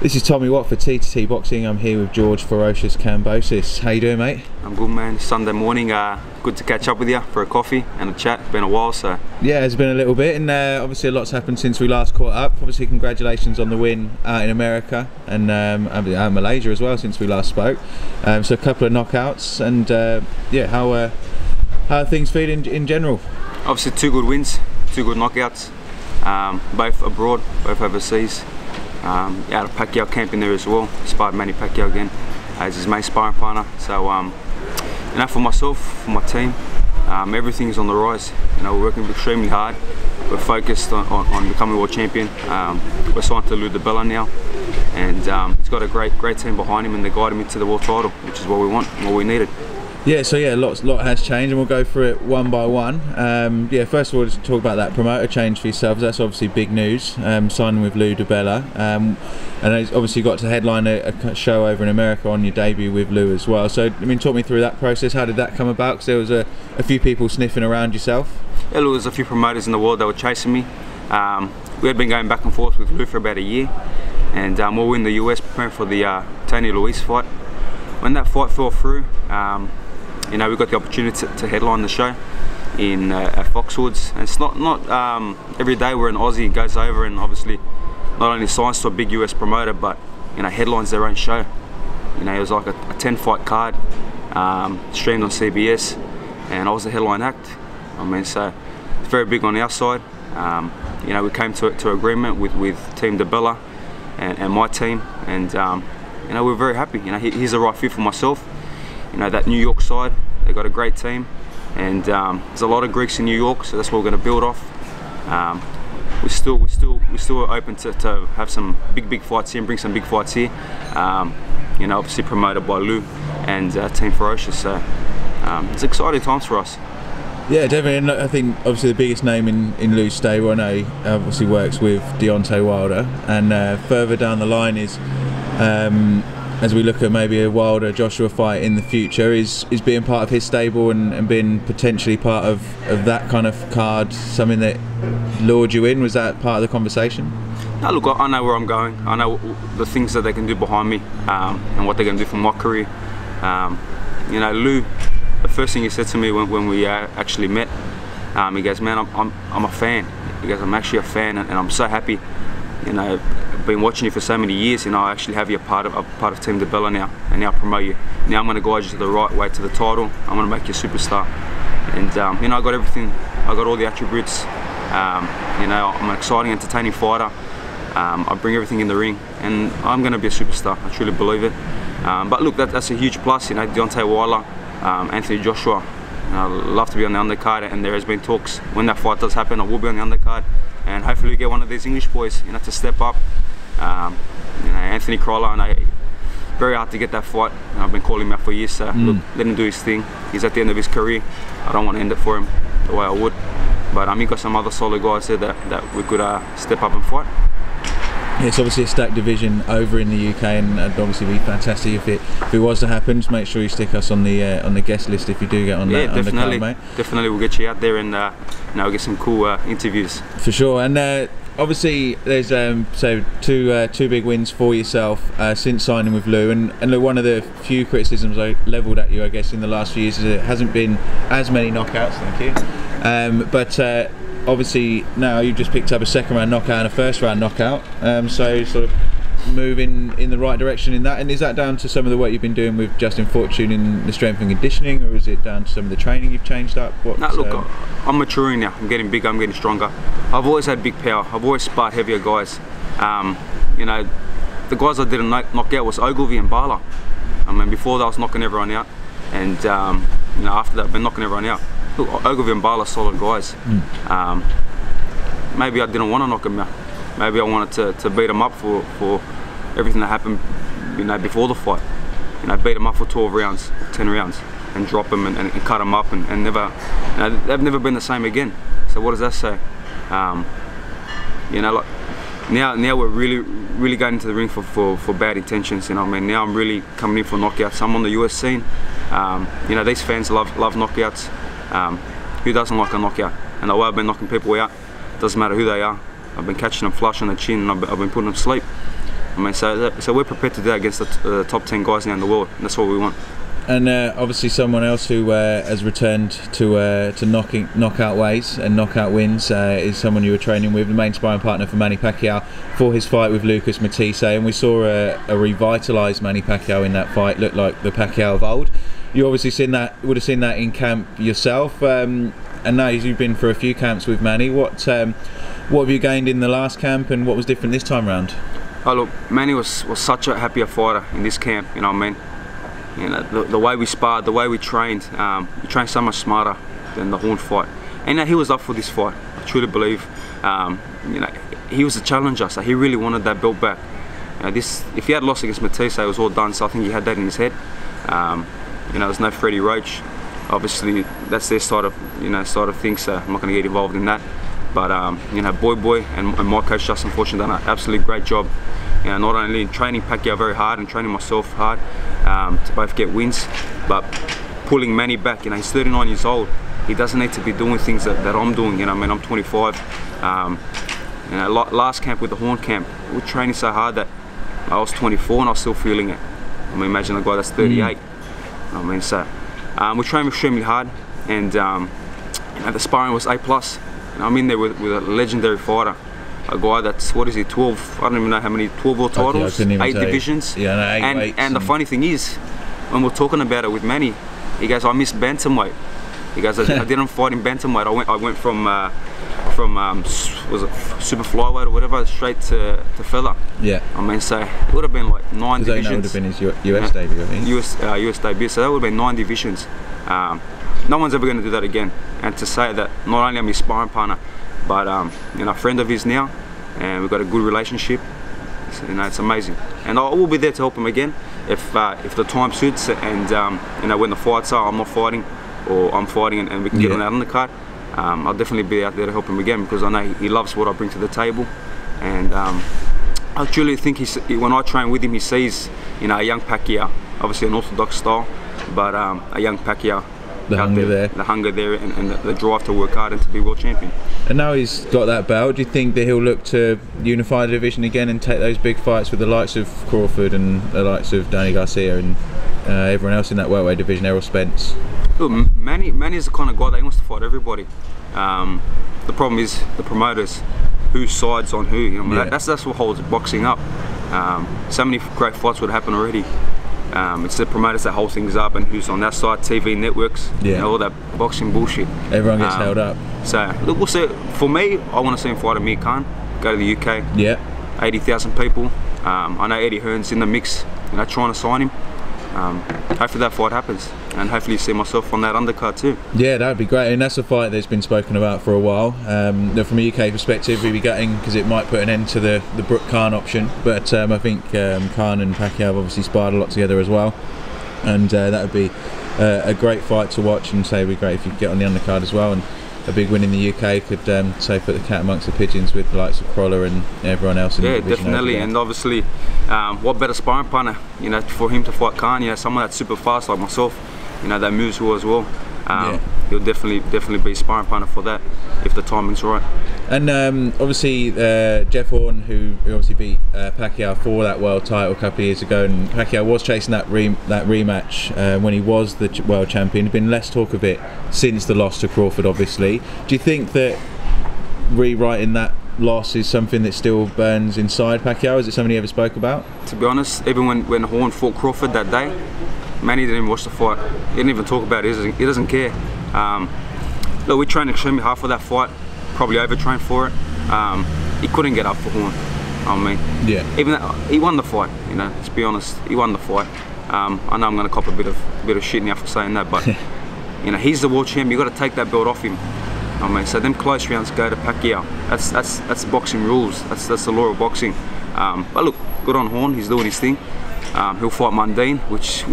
This is Tommy Watt for T2T Boxing. I'm here with George Ferocious Kambosos. How you doing, mate? I'm good, man. Sunday morning, good to catch up with you for a coffee and a chat. Been a while, so. Yeah, it's been a little bit, and obviously a lot's happened since we last caught up. Obviously, congratulations on the win out in America and out in Malaysia as well since we last spoke. So a couple of knockouts, and yeah, how are things feeling in general? Obviously, two good wins, two good knockouts, both abroad, both overseas. Out of Pacquiao camp in there as well. Sparred Manny Pacquiao again as his main sparring partner. So, you know, for myself, for my team, everything's on the rise. You know, we're working extremely hard. We're focused on becoming world champion. We're signed to Lou DiBella now, and he's got a great team behind him, and they're guiding me to the world title, which is what we want, what we needed. Yeah, so yeah, lot has changed, and we'll go through it one by one. Yeah, first of all, just talk about that promoter change for yourselves. That's obviously big news, signing with Lou DiBella. And obviously got to headline a show over in America on your debut with Lou as well. So, I mean, talk me through that process. How did that come about? Because there was a few people sniffing around yourself. Yeah, there was a few promoters in the world that were chasing me. We had been going back and forth with Lou for about a year, and we were in the US preparing for the Tony Luis fight. When that fight fell through, you know, we got the opportunity to headline the show in at Foxwoods, and it's not every day where an Aussie goes over and obviously not only signs to a big US promoter, but you know, headlines their own show. You know, it was like a 10-fight card, streamed on CBS, and I was the headline act. I mean, so it's very big on our side. You know, we came to agreement with Team DiBella and my team, and you know, we're very happy. You know, he's the right fit for myself. You know, that New York side, they've got a great team, and there's a lot of Greeks in New York, so that's what we're going to build off. We're still open to have some big fights here and bring some big fights here. You know, obviously promoted by Lou and Team Ferocious, so it's exciting times for us. Yeah, definitely. And I think obviously the biggest name in Lou's stable, I know he obviously works with Deontay Wilder, and further down the line is, as we look at maybe a Wilder Joshua fight in the future, is being part of his stable and being potentially part of that kind of card something that lured you in? Was that part of the conversation? No, look, I know where I'm going. I know the things that they can do behind me, and what they're going to do for my career. You know, Lou, the first thing he said to me when we actually met, he goes, "Man, I'm a fan." He goes, "I'm actually a fan, and I'm so happy. You know, I've been watching you for so many years, and I actually have you a part of Team DiBella now, and now I promote you. Now I'm going to guide you to the right way to the title. I'm going to make you a superstar." And you know, I got everything. I got all the attributes. You know, I'm an exciting, entertaining fighter. I bring everything in the ring, and I'm going to be a superstar. I truly believe it. But look, that's a huge plus. You know, Deontay Wilder, Anthony Joshua. You know, I'd love to be on the undercard, and there has been talks. When that fight does happen, I will be on the undercard, and hopefully we get one of these English boys, you know, to step up. You know, Anthony Crolla, I know, very hard to get that fight. I've been calling him out for years, so look, let him do his thing. He's at the end of his career. I don't want to end it for him the way I would. But he got some other solid guys there that we could step up and fight. Yeah, it's obviously a stacked division over in the UK, and it'd obviously be fantastic if it was to happen. Just make sure you stick us on the guest list if you do get on that. Yeah, definitely, mate. Definitely, we'll get you out there and you know, get some cool interviews. For sure. And obviously, there's so two big wins for yourself since signing with Lou. And look, one of the few criticisms I levelled at you, I guess, in the last few years is it hasn't been as many knockouts. Thank you. But obviously now you've just picked up a second round knockout and a first round knockout, so sort of moving in the right direction in that. And is that down to some of the work you've been doing with Justin Fortune in the strength and conditioning, or is it down to some of the training you've changed up? No, look, I'm maturing now. I'm getting bigger, I'm getting stronger. I've always had big power. I've always sparred heavier guys. You know, the guys I didn't knock out was Ogilvy and Bala. I mean, before that I was knocking everyone out, and you know, after that I've been knocking everyone out. Look, Ogilvy and Bala are solid guys. Maybe I didn't want to knock them out. Maybe I wanted to beat them up for everything that happened, you know, before the fight. You know, beat them up for 12 rounds, 10 rounds, and drop them and cut them up, and never, you know, they've never been the same again. So what does that say? You know, like now we're really going into the ring for bad intentions. You know, I mean, now I'm really coming in for knockouts. I'm on the US scene. You know, these fans love knockouts. Who doesn't like a knockout? And the way I've been knocking people out, doesn't matter who they are. I've been catching them flush on the chin, and I've been putting them to sleep. I mean, so we're prepared to do that against the top 10 guys now in the world, and that's what we want. And obviously someone else who has returned to knockout ways and knockout wins is someone you were training with, the main sparring partner for Manny Pacquiao for his fight with Lucas Matisse, and we saw a revitalised Manny Pacquiao in that fight. Looked like the Pacquiao of old. You obviously would have seen that in camp yourself, and now you've been for a few camps with Manny. What have you gained in the last camp, and what was different this time round? Oh look, Manny was such a happier fighter in this camp. You know what I mean? You know, the way we sparred, the way we trained so much smarter than the Horn fight. And he was up for this fight. I truly believe. You know, he was a challenger, so he really wanted that belt back. You know, if he had lost against Matisse, it was all done. So I think he had that in his head. You know, there's no Freddie Roach. Obviously, that's their side of things. So I'm not going to get involved in that. But you know, Boy and my coach Justin Fortune done an absolutely great job. You know, not only in training Pacquiao very hard and training myself hard to both get wins, but pulling Manny back. You know, he's 39 years old. He doesn't need to be doing things that I'm doing. You know, I mean, I'm 25. You know, last camp with the Horn camp, we were training so hard that I was 24 and I was still feeling it. I mean, imagine a guy that's 38. I mean, so we trained extremely hard, and you know, the sparring was A+. And I'm in there with a legendary fighter. A guy that's, what is he, 12, I don't even know how many, 12 world titles, 8 divisions. Yeah, no, 8 weights. And the funny thing is, when we're talking about it with Manny, he goes, I miss bantamweight. He goes, I didn't fight in bantamweight. I went from was it super flyweight or whatever, straight to fella. Yeah. I mean, so it would have been like 9 divisions. That would have been his US debut, I think. US debut, so that would have been 9 divisions. No one's ever going to do that again. And to say that not only am I his sparring partner, but you know, a friend of his now, and we've got a good relationship. You know, it's amazing. And I will be there to help him again if the time suits, and you know, when the fights are, I'm not fighting, or I'm fighting and we can get on that undercard. I'll definitely be out there to help him again, because I know he loves what I bring to the table, and I truly think when I train with him, he sees, you know, a young Pacquiao, obviously an orthodox style, but a young Pacquiao. The hunger there, and the drive to work hard and to be world champion. And now he's got that belt, do you think that he'll look to unify the division again and take those big fights with the likes of Crawford and the likes of Danny Garcia and everyone else in that welterweight division, Errol Spence? Look, Manny's the kind of guy that wants to fight everybody. The problem is the promoters, who sides on who. You know, that's what holds boxing up. So many great fights would happen already. It's the promoters that hold things up, and who's on that side, TV networks, you know, all that boxing bullshit. Everyone gets held up. So look, we'll see. For me, I want to see him fight Amir Khan, go to the UK. Yeah. 80,000 people. I know Eddie Hearn's in the mix, you know, trying to sign him. Hopefully that fight happens, and hopefully you see myself on that undercard too. Yeah, that would be great, and that's a fight that's been spoken about for a while. From a UK perspective, we'd be gutting because it might put an end to the Brook Khan option, but I think Khan and Pacquiao have obviously sparred a lot together as well, and that would be a great fight to watch, and say it'd be great if you could get on the undercard as well. And a big win in the UK could say put the cat amongst the pigeons with the likes of Crawler and everyone else in the division. Yeah, definitely, and obviously what better sparring partner, you know, for him to fight Khan, you know, someone that's super fast like myself, you know, that moves well as well. He'll definitely be a sparring partner for that if the timing's right. And obviously Jeff Horn, who obviously beat Pacquiao for that world title a couple of years ago, and Pacquiao was chasing that rematch when he was the world champion. There's been less talk of it since the loss to Crawford, obviously. Do you think that rewriting that loss is something that still burns inside Pacquiao? Is it something he ever spoke about? To be honest, even when Horn fought Crawford that day, Manny didn't even watch the fight. He didn't even talk about it. He doesn't care. Look, we trained extremely hard for that fight. Probably overtrained for it. He couldn't get up for Horn. I mean, even that, he won the fight. You know, let's be honest, he won the fight. I know I'm going to cop a bit of shit now for saying that, but you know, he's the world champion. You got to take that belt off him. I mean, so them close rounds go to Pacquiao. That's boxing rules. That's the law of boxing. But look, good on Horn. He's doing his thing. He'll fight Mundine, which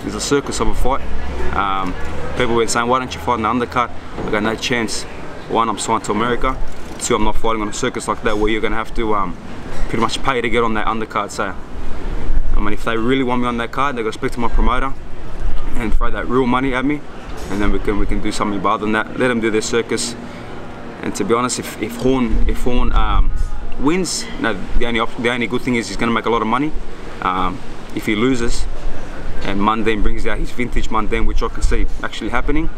is a circus of a fight. People were saying, why don't you fight in the undercard? I got no chance. One, I'm signed to America. Two, I'm not fighting on a circus like that where you're going to have to pretty much pay to get on that undercard. So, I mean, if they really want me on that card, they've got to speak to my promoter and throw that real money at me, and then we can do something other than that. Let them do their circus. And to be honest, if Horn wins, you know, the only good thing is he's going to make a lot of money. If he loses, and Mundine brings out his vintage Mundine, which I can see actually happening,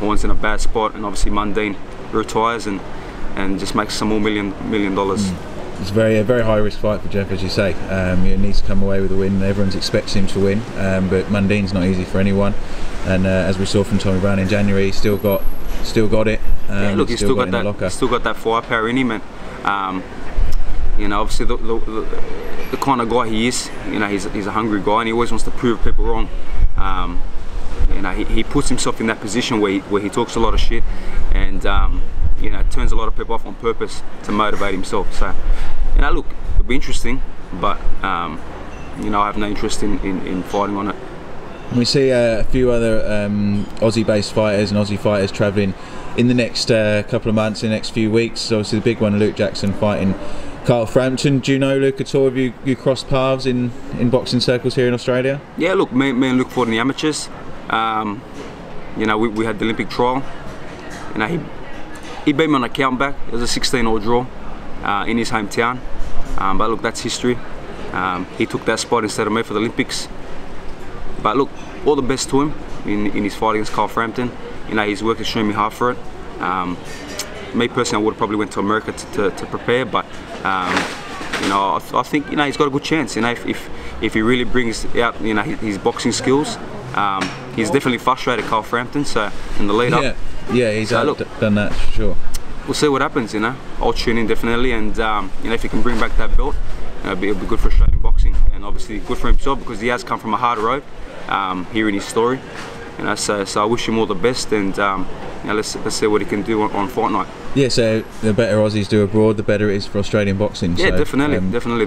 Horn's in a bad spot, and obviously Mundine retires and just makes some more million dollars. It's a very high risk fight for Jeff, as you say. He needs to come away with a win. Everyone's expecting him to win, but Mundine's not easy for anyone. And as we saw from Tommy Brown in January, he's still got it. Yeah, look, he's still got that firepower in him, and you know, obviously the kind of guy he is. You know, he's a hungry guy, and he always wants to prove people wrong. You know, he puts himself in that position where he talks a lot of shit, and you know, turns a lot of people off on purpose to motivate himself. So, you know, look, it'll be interesting, but you know, I have no interest in fighting on it. We see a few other Aussie-based fighters and Aussie fighters travelling in the next couple of months, in the next few weeks. Obviously, the big one, Luke Jackson fighting Carl Frampton. Do you know Luke at all? Have you crossed paths in boxing circles here in Australia? Yeah, look, me and Luke fought in the amateurs. You know, we had the Olympic trial. You know, he beat me on a count back. It was a 16-all draw in his hometown. But look, that's history. He took that spot instead of me for the Olympics. But look, all the best to him in his fight against Carl Frampton. You know, he's worked extremely hard for it. Me personally, I would have probably went to America to prepare, but you know, I think, you know, he's got a good chance. You know, if he really brings out, you know, his boxing skills, he's definitely frustrated Carl Frampton. So in the lead up, yeah, he's done that for sure. We'll see what happens. You know, I'll tune in definitely, and you know, if he can bring back that belt, it'll be good for Australian boxing, and obviously good for himself because he has come from a hard road. Hearing his story, you know, so I wish him all the best, and you know, let's see what he can do on fight night. Yeah, so the better Aussies do abroad, the better it is for Australian boxing. Yeah, so, definitely.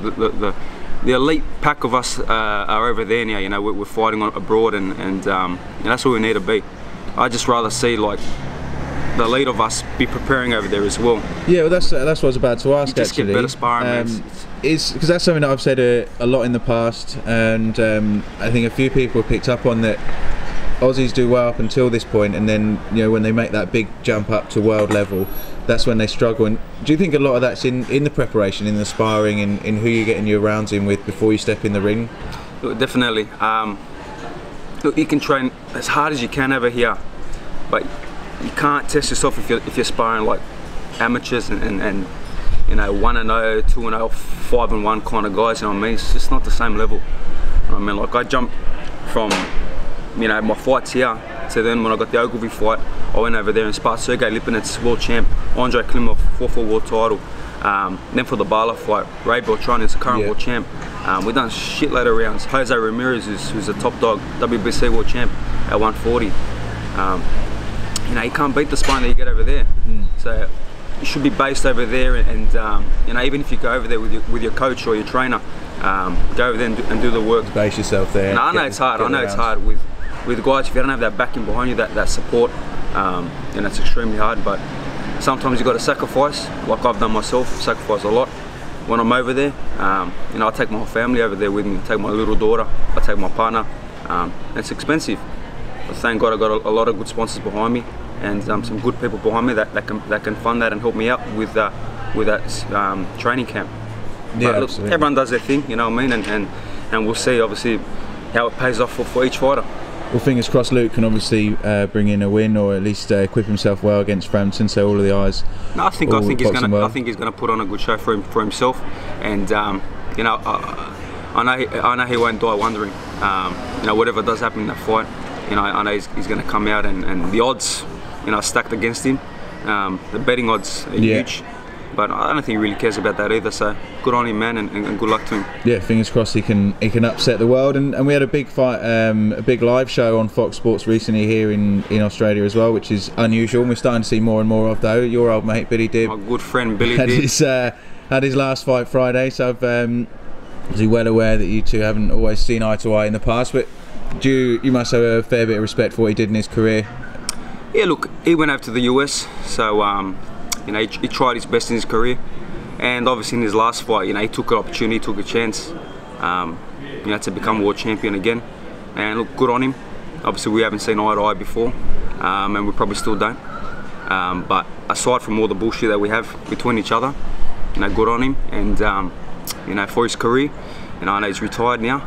The elite pack of us are over there now. You know, we're fighting abroad, and you know, that's where we need to be. I'd just rather see like the elite of us be preparing over there as well. Yeah, well, that's what I was about to ask. You just actually get better sparring. Is because that's something that I've said a lot in the past, and I think a few people have picked up on that. Aussies do well up until this point, and then, you know, when they make that big jump up to world level, that's when they struggle. And do you think a lot of that's in the preparation, in the sparring, in who you're getting your rounds in with before you step in the ring? Look, definitely. Look, you can train as hard as you can over here, but you can't test yourself if you're sparring like amateurs and you know, 1-0, 2-0, 5-1 kind of guys. You know what I mean? It's just not the same level. You know what I mean? Like, I jumped from, you know, my fights here to then when I got the Ogilvy fight, I went over there and sparred Sergey Lipinets, world champ, Andrei Klimov, 4-4 world title. Then for the Bala fight, Ray Beltran is the current world champ. We've done a shitload of rounds. Jose Ramirez, who's a top dog, WBC world champ at 140. You know, you can't beat the spine that you get over there. So you should be based over there, and you know, even if you go over there with your coach or your trainer, go over there and do the work. Base yourself there. No, I know it's hard. I know it's hard with guys if you don't have that backing behind you, that support. You know, it's extremely hard. But sometimes you got to sacrifice, like I've done myself. Sacrifice a lot when I'm over there. You know, I take my whole family over there with me. I take my little daughter. I take my partner. It's expensive, but thank God I got a lot of good sponsors behind me, and some good people behind me that can fund that and help me out with that training camp. Yeah, but look, everyone does their thing, you know what I mean, and we'll see obviously how it pays off for each fighter. Well, fingers crossed Luke can obviously bring in a win, or at least equip himself well against Frampton, so all of the eyes. No, I think he's gonna put on a good show for himself, and you know, I know he won't die wondering. You know, whatever does happen in that fight, you know, I know he's going to come out, and the odds, you know, are stacked against him. The betting odds are huge, but I don't think he really cares about that either. So good on him, man, and good luck to him. Yeah, fingers crossed he can upset the world. And we had a big fight, a big live show on Fox Sports recently here in Australia as well, which is unusual. And we're starting to see more and more of though. Your old mate Billy Dibb, my good friend Billy Dibb, had his last fight Friday. So I've was he well aware that you two haven't always seen eye to eye in the past, but you must have a fair bit of respect for what he did in his career. Yeah, look, he went over to the US, so you know, he tried his best in his career, and obviously in his last fight, you know, he took an opportunity, took a chance, you know, to become world champion again. And look, good on him. Obviously we haven't seen eye to eye before, and we probably still don't. But aside from all the bullshit that we have between each other, you know, good on him, and you know, for his career, you know, I know he's retired now.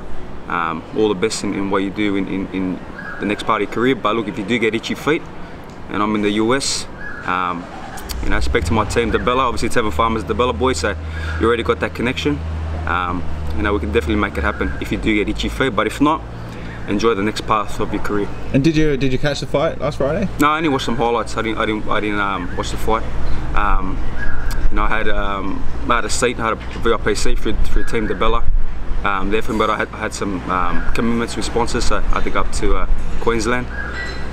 All the best in what you do in the next part of your career. But look, if you do get itchy feet, and I'm in the US, you know, speak to my team, DiBella. Obviously, Tevin Farmer's DiBella boy, so you already got that connection. You know, we can definitely make it happen if you do get itchy feet. But if not, enjoy the next path of your career. And did you catch the fight last Friday? No, I only watched some highlights. I didn't watch the fight. You know, I had a seat, I had a VIP seat for Team DiBella. There for me, but I had some commitments with sponsors, so I had to go up to Queensland.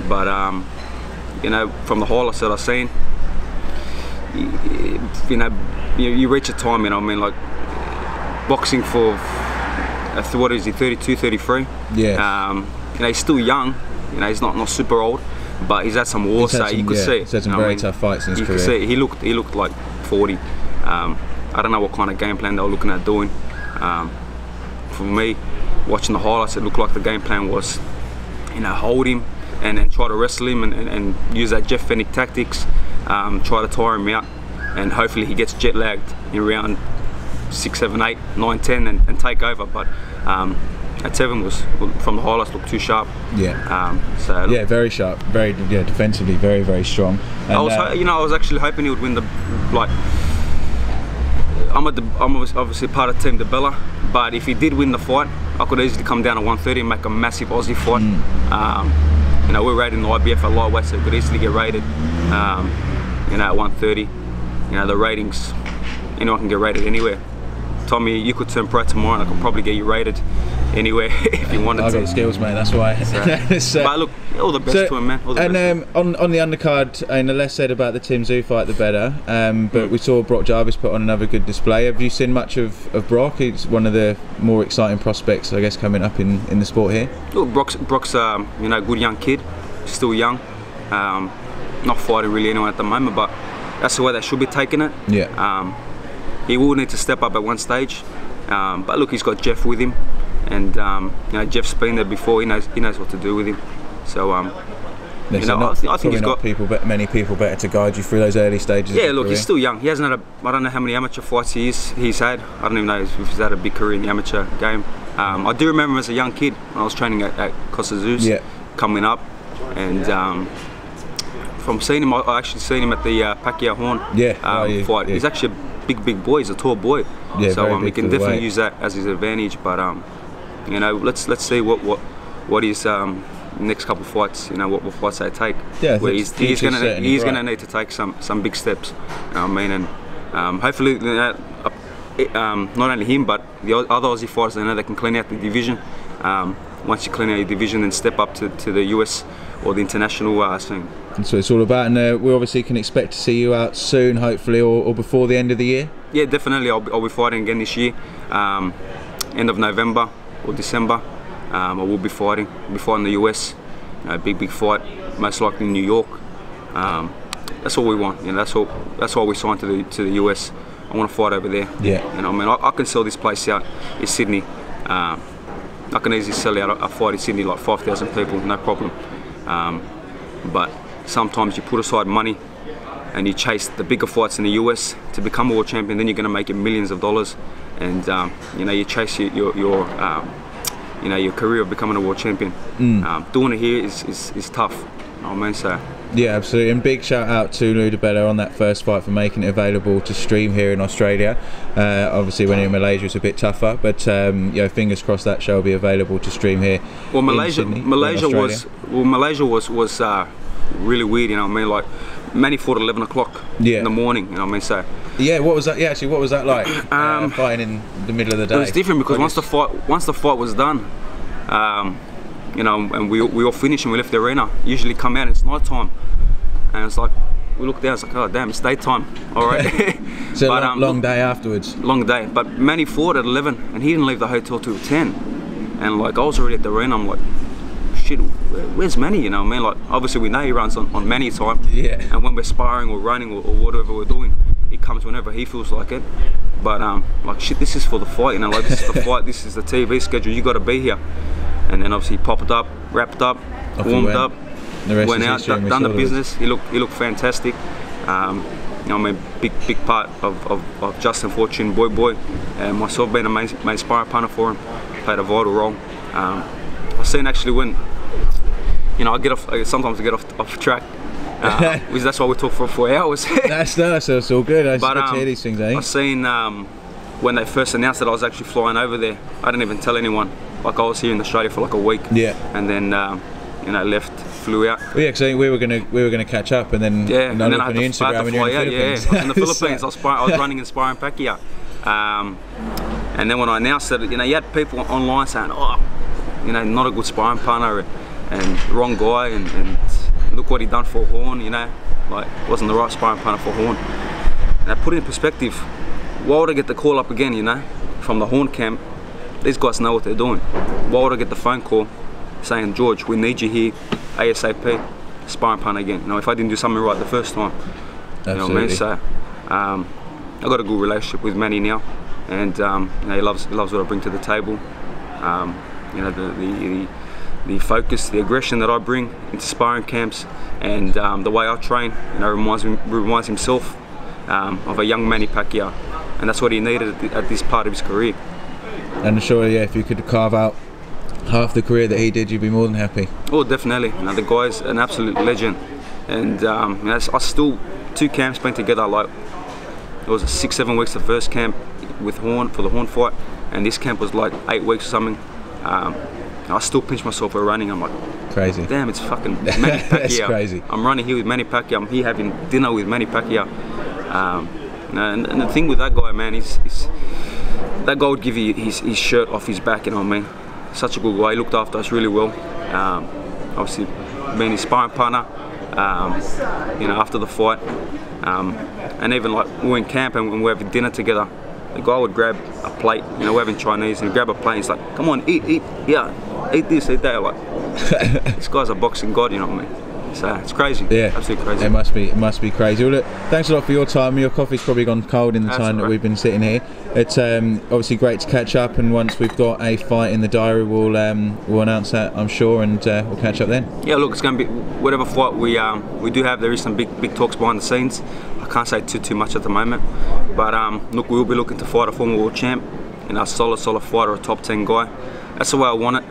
But you know, from the highlights that I've seen, you know, you reach a time, you know, I mean, like boxing for what is he, 32, 33? Yeah. You know, he's still young. You know, he's not super old, but he's had some wars. So you could see. He's had some very tough fights in his career. You could see he looked like 40. I don't know what kind of game plan they were looking at doing. For me, watching the highlights, it looked like the game plan was, you know, hold him and try to wrestle him and use that Jeff Fennick tactics, try to tire him out, and hopefully he gets jet lagged in round 6, 7, 8, 9, 10 and take over. But Tevin was, from the highlights, looked too sharp. Yeah. So yeah, very sharp, very defensively, very strong. And, I was actually hoping he would win the, like, I'm obviously part of Team DiBella, but if he did win the fight, I could easily come down to 130 and make a massive Aussie fight. You know, we're rated in the IBF at lightweight, so it could easily get rated, you know, at 130. You know, the ratings, anyone can get rated anywhere. Tommy, you could turn pro tomorrow and I could probably get you rated anywhere if you wanted to. I've got the skills, mate, that's why. But look, all the best to him, man. All the best. On the undercard, and the less said about the Tim Tszyu fight, the better. But we saw Brock Jarvis put on another good display. Have you seen much of Brock? He's one of the more exciting prospects, I guess, coming up in the sport here. Look, Brock's you know, good young kid, still young. Not fighting really anyone at the moment, but that's the way they should be taking it. Yeah. He will need to step up at one stage, but look, he's got Jeff with him, and you know, Jeff's been there before. He knows what to do with him. So you know, I think he's got many people better to guide you through those early stages. Yeah, look, he's still young. He hasn't had I don't know how many amateur fights he's had. I don't even know if he's had a big career in the amateur game. I do remember him as a young kid when I was training at Kambosos, coming up, and from seeing him, I actually seen him at the Pacquiao Horn fight. He's actually a big boy. He's a tall boy. Yeah, so he can definitely use that as his advantage. But you know, let's see what his next couple of fights, you know, what fights they take. Yeah, where he's gonna need to take some big steps. You know what I mean? And hopefully, not only him but the other Aussie fighters, they know they can clean out the division. Once you clean out your division, then step up to the US or the international scene. That's what it's all about, and we obviously can expect to see you out soon, hopefully, or before the end of the year. Yeah, definitely. I'll be fighting again this year, end of November or December. I will be fighting the US, big fight, most likely in New York. That's all we want. You know, that's why we signed to the US. I want to fight over there. Yeah. You know, I mean, I can sell this place out in Sydney. I can easily sell out a fight in Sydney like 5,000 people, no problem. But sometimes you put aside money and you chase the bigger fights in the US to become a world champion. Then you're going to make it millions of dollars, and you know, you chase your you know, your career of becoming a world champion. Doing it here is tough. You know what I mean? So. Yeah, absolutely, and big shout out to Lou DiBella on that first fight for making it available to stream here in Australia. Obviously, when in Malaysia it's a bit tougher, but you know, fingers crossed that show will be available to stream here. Well, Malaysia was really weird. You know what I mean? Like, Manny fought at 11 o'clock in the morning. You know what I mean? So. Yeah, what was that? Yeah, actually, what was that like? Fighting in the middle of the day. It was different because once the fight was done. You know, and we all finished and we left the arena. Usually come out and it's night time, and it's like we look down. It's like, oh damn, it's daytime. All right. So but, long day afterwards. Long day. But Manny fought at 11, and he didn't leave the hotel till 10. And like I was already at the arena. I'm like, shit, where's Manny? You know what I mean? Like obviously we know he runs on Manny time. Yeah. And when we're sparring or running or whatever we're doing, he comes whenever he feels like it. But like shit, this is for the fight. You know, like this is the fight. This is the TV schedule. You got to be here. And then obviously popped up, wrapped up, warmed up, The rest went is out, history, done the business. He looked fantastic. You know, I'm a big part of Justin Fortune, Boy, and myself being a main sparring partner for him, played a vital role. I've seen actually when, you know, sometimes I get off track. Because that's why we talk for 4 hours. That's it's all good. I just hear these things, eh? I've seen when they first announced that I was actually flying over there. I didn't even tell anyone. Like I was here in Australia for like a week. Yeah. And then you know, flew out. Well, yeah, because we were gonna catch up, and then and then I had to Instagram and fly you're in out. Yeah, I was in the Philippines. I was running and sparring Pacquiao. And then when I announced that, you know, you had people online saying, "Oh, you know, not a good sparring partner, and wrong guy, and look what he done for Horn." You know, like wasn't the right sparring partner for Horn. And I put it in perspective. Why would I get the call up again? You know, from the Horn camp. These guys know what they're doing. Why would I get the phone call saying, "George, we need you here, ASAP, sparring partner again"? You know, if I didn't do something right the first time. Absolutely. You know what I mean? So I got a good relationship with Manny now, and you know, he loves what I bring to the table. You know, the focus, the aggression that I bring into sparring camps, and the way I train, you know, reminds himself of a young Manny Pacquiao, and that's what he needed at this part of his career. And I'm sure, yeah, if you could carve out half the career that he did, you'd be more than happy. Oh, definitely. You know, the guy's an absolute legend, and you know, I still 2 camps been together. Like it was 6-7 weeks the first camp with Horn for the Horn fight, and this camp was like 8 weeks or something. I still pinch myself for running. I'm like, crazy. Damn, it's fucking Manny Pacquiao. That's crazy. I'm running here with Manny Pacquiao. I'm here having dinner with Manny Pacquiao. And the thing with that guy, man, that guy would give you his shirt off his back, you know what I mean? Such a good guy. He looked after us really well. Obviously, being his sparring partner, you know, after the fight. And even like we were in camp and we were having dinner together, the guy would grab a plate, you know, we're having Chinese, and he'd grab a plate and he's like, "Come on, eat, yeah, eat this, eat that." Like, this guy's a boxing god, you know what I mean? So it's crazy. Yeah, absolutely crazy. It must be crazy. Well, look, thanks a lot for your time. Your coffee's probably gone cold in the time that we've been sitting here. It's obviously great to catch up, and once we've got a fight in the diary, we'll announce that, I'm sure, and we'll catch up then. Yeah, look, it's going to be whatever fight we do have. There is some big talks behind the scenes. I can't say too much at the moment, but look, we'll be looking to fight a former world champ, you know, a solid fighter, a top 10 guy. That's the way I want it.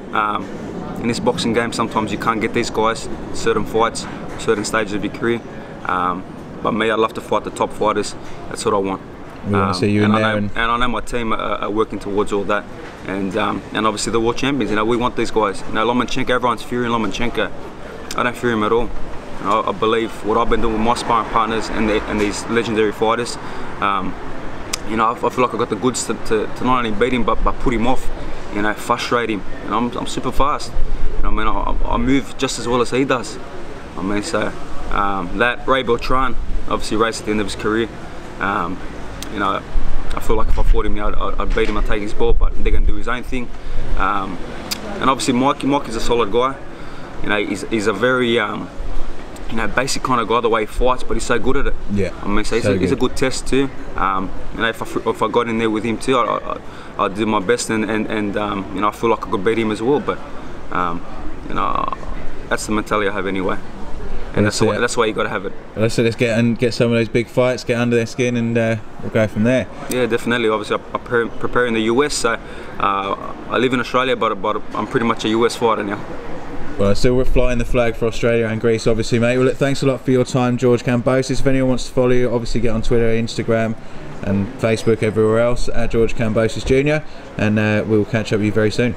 In this boxing game, sometimes you can't get these guys certain fights, certain stages of your career. But me, I'd love to fight the top fighters. That's what I want. We want to see you in there. And I know my team are working towards all that. And obviously the world champions, you know, we want these guys. You know, Lomachenko, everyone's fearing Lomachenko. I don't fear him at all. You know, I believe what I've been doing with my sparring partners and these legendary fighters. You know, I feel like I've got the goods to not only beat him, but put him off. You know, frustrate him. You know, I'm super fast. You know, I mean, I move just as well as he does. I mean, so that Ray Beltran obviously raced at the end of his career. You know, I feel like if I fought him now, I'd beat him, I'd take his belt, but they're going to do his own thing. And obviously, Mike is a solid guy. You know, he's a very you know, basic kind of guy, the way he fights, but he's so good at it. Yeah. I mean, so he's a good test too. You know, if I got in there with him too, I'd do my best, and you know, I feel like I could beat him as well. But you know, that's the mentality I have anyway, and that's the way you got to have it. Well, so let's get some of those big fights, get under their skin, and we'll go from there. Yeah, definitely. Obviously, I prepare in the US, so I live in Australia, but I'm pretty much a US fighter now. Well, still we're flying the flag for Australia and Greece, obviously, mate. Well, look, thanks a lot for your time, George Kambosos. If anyone wants to follow you, obviously get on Twitter, Instagram, and Facebook, everywhere else, at George Kambosos Jr. And we'll catch up with you very soon.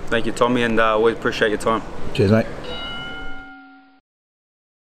Thank you, Tommy, and we appreciate your time. Cheers, mate.